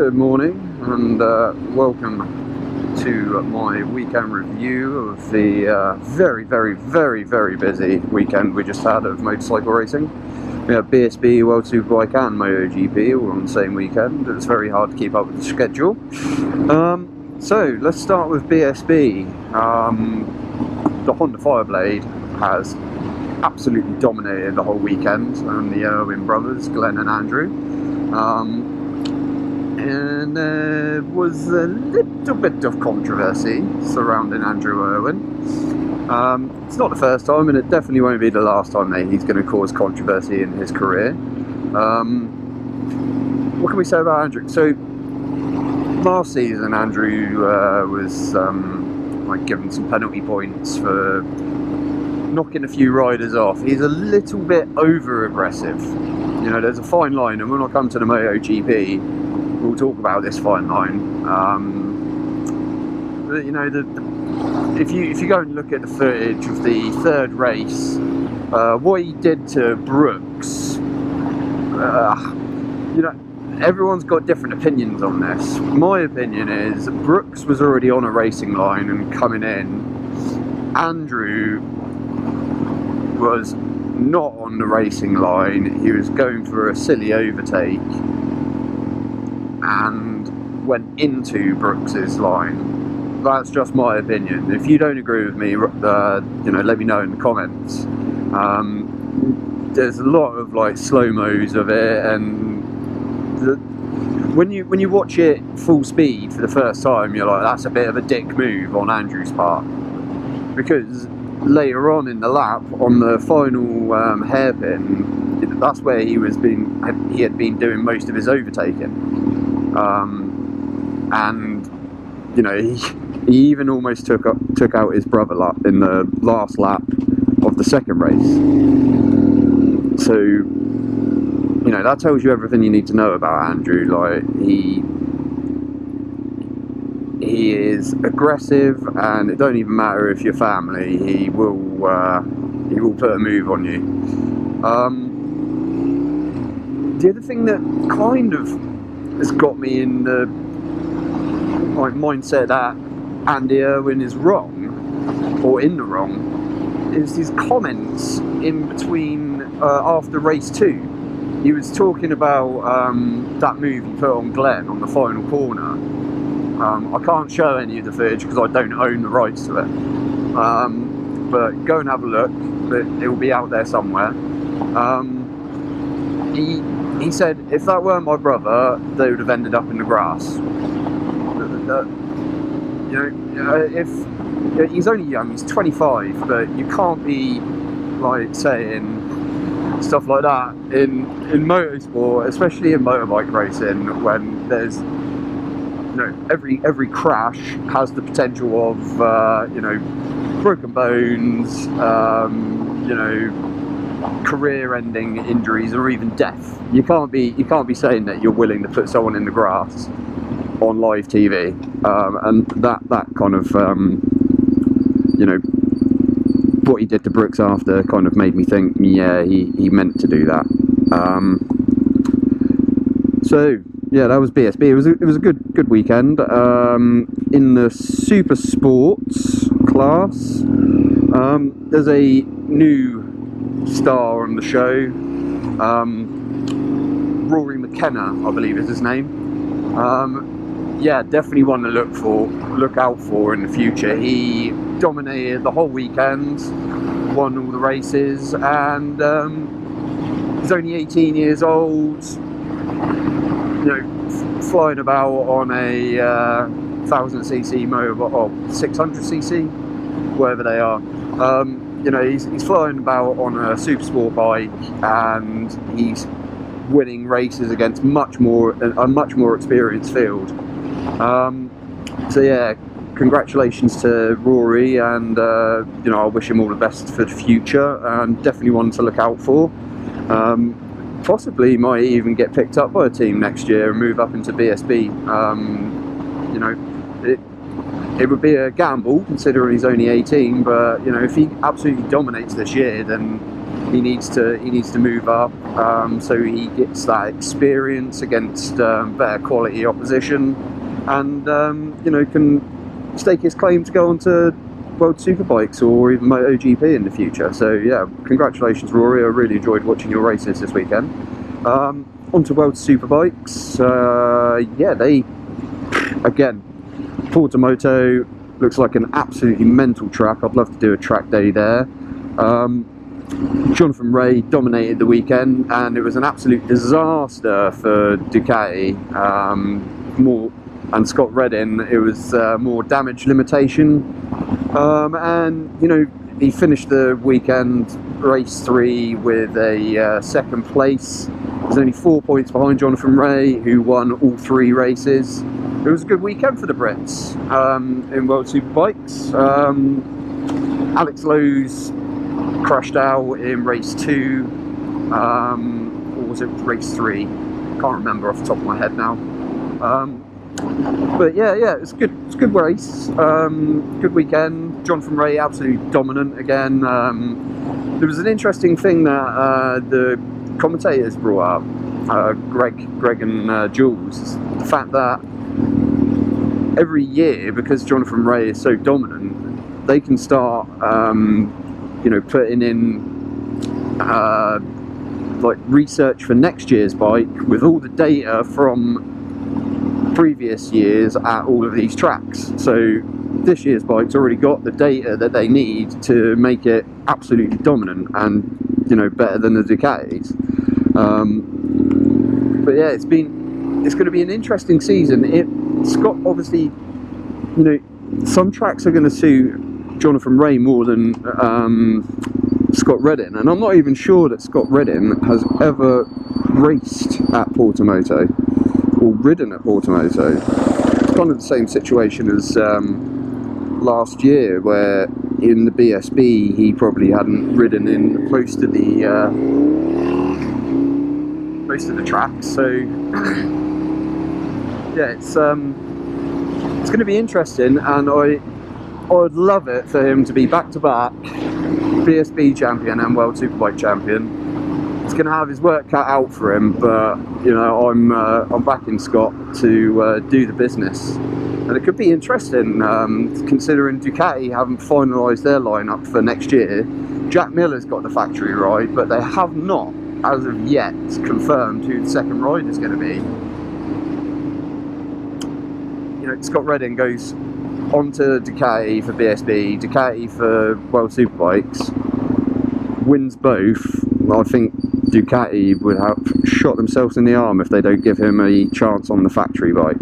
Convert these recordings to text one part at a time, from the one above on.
Good morning and welcome to my weekend review of the very busy weekend we just had of motorcycle racing. We had BSB WSBK and MotoGP all on the same weekend. It was very hard to keep up with the schedule. So let's start with BSB. The Honda Fireblade has absolutely dominated the whole weekend, and the Irwin brothers, Glenn and Andrew. And there was a little bit of controversy surrounding Andrew Irwin. It's not the first time, and it definitely won't be the last time that he's going to cause controversy in his career. What can we say about Andrew? So last season, Andrew was given some penalty points for knocking a few riders off. He's a little bit over aggressive. You know, there's a fine line, and when I come to the MotoGP, we'll talk about this fine line. But, you know, if you go and look at the footage of the third race, what he did to Brooks, you know, everyone's got different opinions on this. My opinion is Brooks was already on a racing line and coming in. Andrew was not on the racing line. He was going for a silly overtake and went into Brooks's line. That's just my opinion. If you don't agree with me, you know, let me know in the comments. There's a lot of like slow-mos of it, and when you watch it full speed for the first time, you're like, that's a bit of a dick move on Andrew's part, because later on in the lap, on the final hairpin, that's where he had been doing most of his overtaking. And you know, he even almost took out his brother in the last lap of the second race. So, you know, that tells you everything you need to know about Andrew. Like, he is aggressive, and it don't even matter if you're family. He will put a move on you. The other thing that kind of has got me in the mindset that Andy Irwin is wrong, or in the wrong, is his comments in between after race 2. He was talking about that move he put on Glenn on the final corner. I can't show any of the footage because I don't own the rights to it, but go and have a look. It will be out there somewhere. He said, if that weren't my brother, they would have ended up in the grass. You know, if he's only young, he's 25, but you can't be like saying stuff like that in motorsport, especially in motorbike racing, when there's, you know, every crash has the potential of you know, broken bones, you know, career-ending injuries, or even death. You can't be saying that you're willing to put someone in the grass on live TV, and that kind of you know, what he did to Brooks after kind of made me think, yeah, he meant to do that. So yeah, that was BSB. It was a good weekend. In the super sports class, there's a new star on the show. Rory McKenna, I believe is his name. Yeah, definitely one to look out for in the future. He dominated the whole weekend, won all the races, and he's only 18 years old. You know, flying about on a 1000cc motorbike, or 600cc, whatever they are. You know, he's flying about on a super sport bike, and he's winning races against a much more experienced field. So yeah, congratulations to Rory, and you know, I wish him all the best for the future, and definitely one to look out for. Possibly might even get picked up by a team next year and move up into BSB. You know, it would be a gamble considering he's only 18, but you know, if he absolutely dominates this year, then he needs to move up, so he gets that experience against better quality opposition, and can stake his claim to go on to World Superbikes or even MotoGP in the future. So yeah, congratulations, Rory. I really enjoyed watching your races this weekend. On to World Superbikes. Yeah, they again, Portimao looks like an absolutely mental track. I'd love to do a track day there. Jonathan Rea dominated the weekend, and it was an absolute disaster for Ducati. And Scott Redding, it was more damage limitation. And he finished the weekend race 3 with a second place. He's only 4 points behind Jonathan Rea, who won all 3 races. It was a good weekend for the Brits in World Superbikes. Alex Rins crashed out in race 2, or was it race 3? Can't remember off the top of my head now. But yeah, it's a good race. Good weekend. Jonathan Rea absolutely dominant again. There was an interesting thing that the commentators brought up, Greg and Jules, the fact that every year, because Jonathan Rea is so dominant, they can start putting in like research for next year's bike with all the data from previous years at all of these tracks. So this year's bike's already got the data that they need to make it absolutely dominant and better than the Ducatis. But yeah, it's going to be an interesting season. Scott, obviously, some tracks are going to suit Jonathan Rea more than Scott Redding, and I'm not even sure that Scott Redding has ever raced at Portimao or ridden at Portimao. It's kind of the same situation as last year, where in the BSB he probably hadn't ridden in close to the tracks. So yeah, it's going to be interesting, and I would love it for him to be back-to-back BSB champion and World Superbike champion. He's going to have his work cut out for him, but I'm backing Scott to do the business, and it could be interesting considering Ducati haven't finalised their lineup for next year. Jack Miller's got the factory ride, but they have not, as of yet, confirmed who the second ride is going to be. Scott Redding goes onto Ducati for BSB, Ducati for World Superbikes, wins both. I think Ducati would have shot themselves in the arm if they don't give him a chance on the factory bike.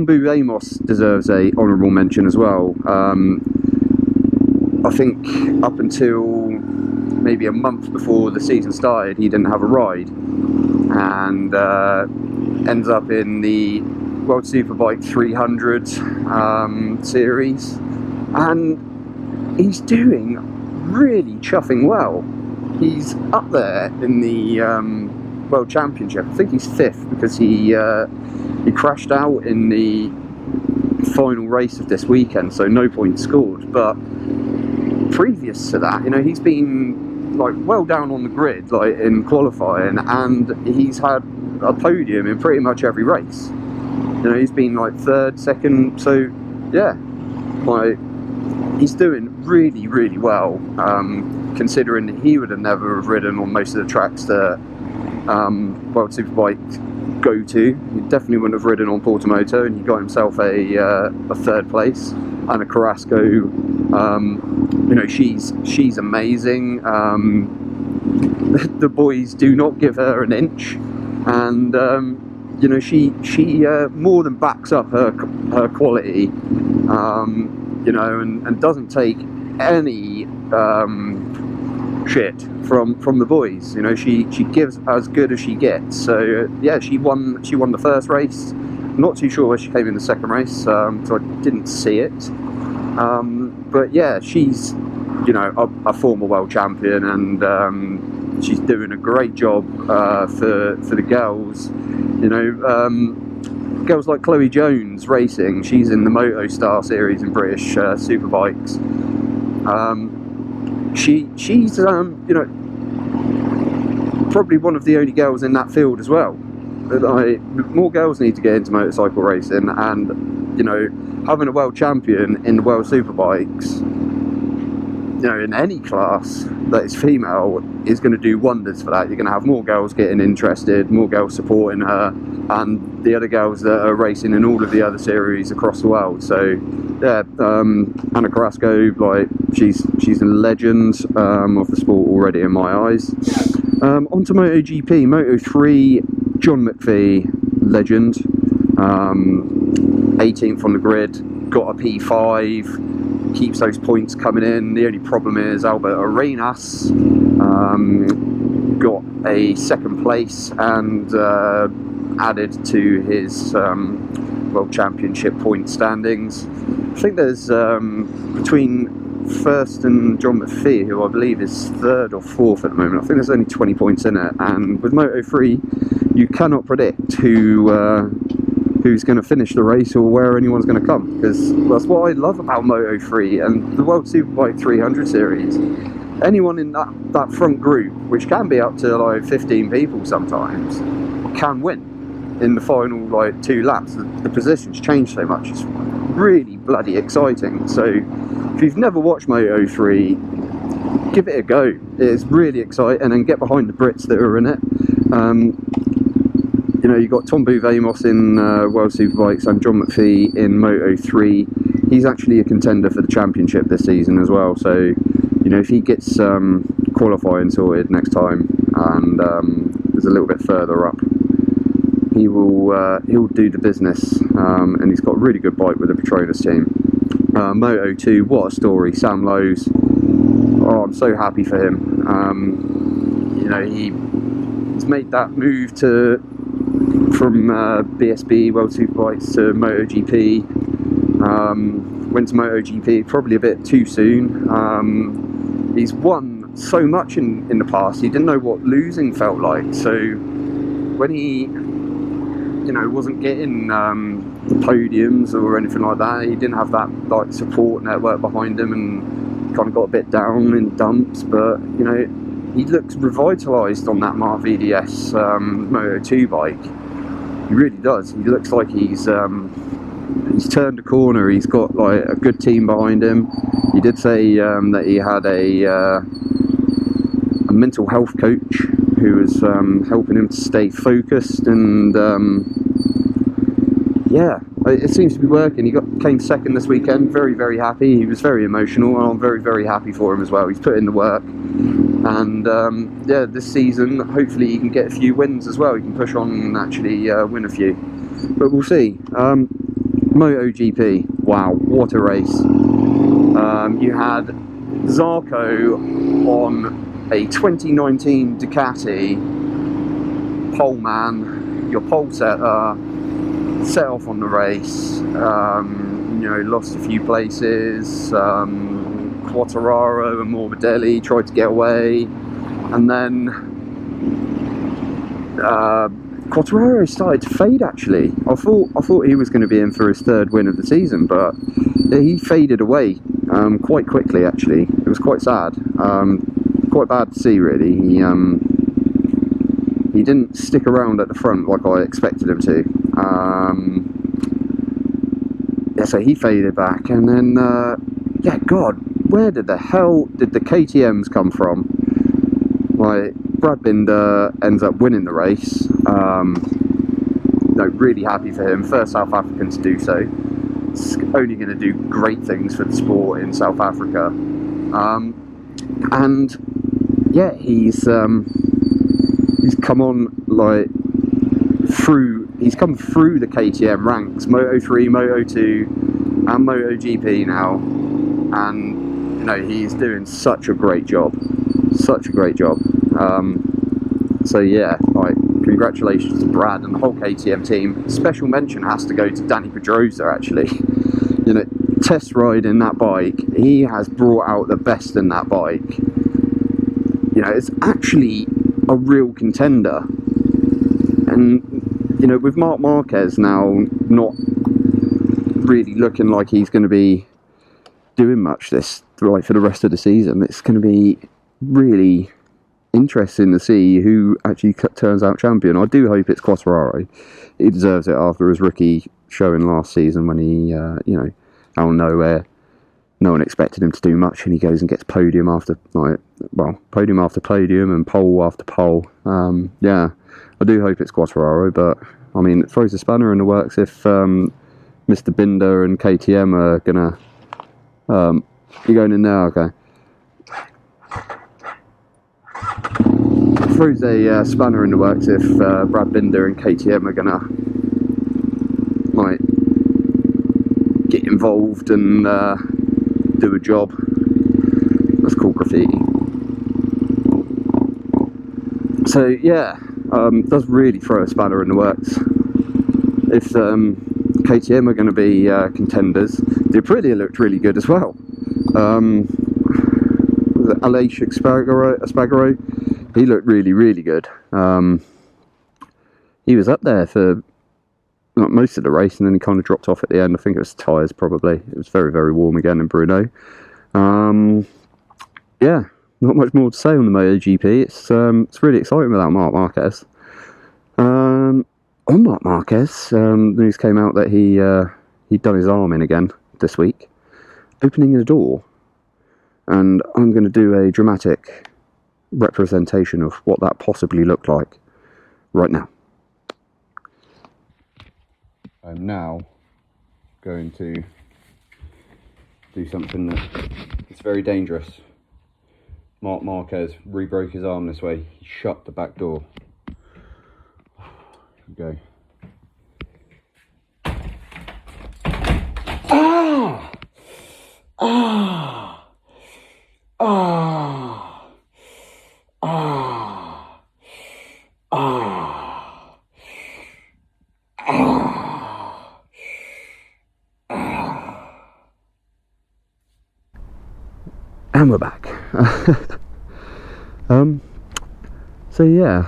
Booth Amos deserves a honourable mention as well. I think up until maybe a month before the season started, he didn't have a ride, and ends up in the World Superbike 300 series, and he's doing really chuffing well. He's up there in the World Championship. I think he's 5th because he crashed out in the final race of this weekend, so no points scored. But previous to that, he's been like well down on the grid, like in qualifying, and he's had a podium in pretty much every race. He's been like 3rd, 2nd, so yeah, like he's doing really, really well, considering that he would have never have ridden on most of the tracks that World Superbike go to. He definitely wouldn't have ridden on Portimao, and he got himself a 3rd place, and a Carasco. She's amazing. The boys do not give her an inch, and she more than backs up her quality, and doesn't take any shit from the boys. She gives as good as she gets. So yeah, she won the first race. Not too sure where she came in the second race, so I didn't see it. But yeah, she's a former world champion, and she's doing a great job for the girls. Girls like Chloe Jones racing. She's in the MotoStar series in British Superbikes. She's you know, probably one of the only girls in that field as well. More girls need to get into motorcycle racing, and you know, having a world champion in the World Superbikes, you know, in any class that is female, is going to do wonders for that. You're going to have more girls getting interested, more girls supporting her, and the other girls that are racing in all of the other series across the world. So yeah, Anna Carasco, like, she's a legend of the sport already in my eyes. On to MotoGP, Moto3, Jon McPhee, legend, 18th on the grid, got a P5, keeps those points coming in. The only problem is Alberto Arenas got a second place and added to his World Championship point standings. I think there's between first and Jon McPhee, who I believe is third or fourth at the moment, I think there's only 20 points in it, and with Moto3 you cannot predict who's going to finish the race or where anyone's going to come, because that's what I love about Moto3 and the World Superbike 300 series. Anyone in that front group, which can be up to like 15 people sometimes, can win in the final like 2 laps. The positions change so much, it's really bloody exciting. So if you've never watched Moto3, give it a go. It's really exciting, and get behind the Brits that are in it. You know, you've got Booth Amos in World Superbikes and Jon McPhee in Moto3. He's actually a contender for the championship this season as well. So, you know, if he gets qualifying sorted next time and is a little bit further up, he'll do the business. And he's got a really good bike with the Pedrosa team. Moto2, what a story, Sam Lowes. Oh, I'm so happy for him. You know, he's made that move from BSB World Superbikes to MotoGP. Went to MotoGP probably a bit too soon. He's won so much in the past, he didn't know what losing felt like. So when he, you know, wasn't getting podiums or anything like that, he didn't have that like support network behind him, and kind of got a bit down in dumps. But you know, he looks revitalised on that Mark VDS Moto2 bike. He really does. He looks like he's turned a corner. He's got like a good team behind him. He did say that he had a mental health coach who was helping him to stay focused, and yeah, it seems to be working. He came second this weekend. Very, very happy. He was very emotional, and I'm very, very happy for him as well. He's put in the work, and yeah, this season hopefully he can get a few wins as well. He can push on and actually win a few, but we'll see. MotoGP, wow, what a race. You had Zarco on a 2019 Ducati, pole man, your pole setter, set off on the race, you know, lost a few places. Quartararo and Morbidelli tried to get away, and then Quartararo started to fade. Actually, I thought he was going to be in for his third win of the season, but he faded away quite quickly. Actually, it was quite sad, quite bad to see really. He didn't stick around at the front like I expected him to. Yeah, so he faded back, and then yeah, God, where did the hell did the KTMs come from? Like, Brad Binder ends up winning the race. No, really happy for him. First South African to do so. It's only going to do great things for the sport in South Africa. And yeah, he's come on like through. He's come through the KTM ranks, Moto3, Moto2, and MotoGP now, and you know, he's doing such a great job. Such a great job. So yeah, like, congratulations to Brad and the whole KTM team. Special mention has to go to Danny Pedrosa, actually. You know, test riding that bike, he has brought out the best in that bike. You know, it's actually a real contender. And you know, with Marc Marquez now not really looking like he's going to be doing much this for the rest of the season. It's going to be really interesting to see who actually turns out champion. I do hope it's Quartararo. He deserves it after his rookie showing last season when he, out of nowhere, no one expected him to do much, and he goes and gets podium after podium and pole after pole. I do hope it's Quartararo, but I mean, it throws a spanner in the works if Mr. Binder and KTM are gonna. You're going in there, okay? Throws a spanner in the works if Brad Binder and KTM are gonna get involved and do a job. That's called graffiti. So yeah, does really throw a spanner in the works. If KTM are going to be contenders, the Aprilia looked really good as well. Alex Rins, he looked really, really good. He was up there for most of the race, and then he kind of dropped off at the end. I think it was tyres, probably. It was very, very warm again in Brno. Yeah, not much more to say on the MotoGP. It's really exciting without Marc Marquez. On Marc Marquez, news came out that he'd done his arm in again this week, opening the door. And I'm going to do a dramatic representation of what that possibly looked like right now. I'm now going to do something that is very dangerous. Marc Marquez re-broke his arm this way. He shut the back door. Here we go. Ah! Ah! Ah! Ah! Ah! Ah! Ah! And we're back. So yeah,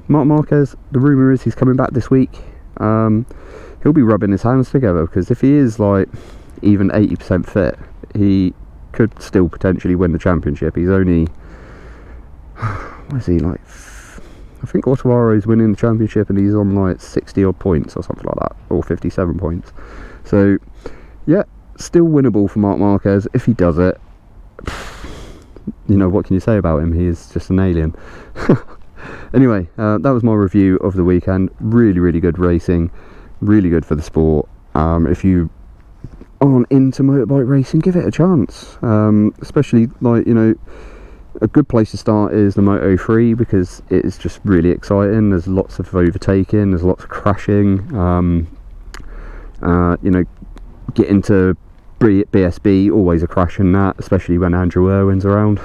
Marc Marquez, the rumour is he's coming back this week. He'll be rubbing his hands together, because if he is like even 80% fit, he could still potentially win the championship. He's only, what is he, like, I think Quartararo's winning the championship and he's on like 60 odd points or something like that, or 57 points. So yeah, still winnable for Marc Marquez if he does it. What can you say about him? He is just an alien. Anyway, that was my review of the weekend. Really, really good racing, really good for the sport. If you aren't into motorbike racing, give it a chance. Especially, a good place to start is the Moto3, because it is just really exciting. There's lots of overtaking, there's lots of crashing. Get into BSB, always a crash in that, especially when Andrew Irwin's around.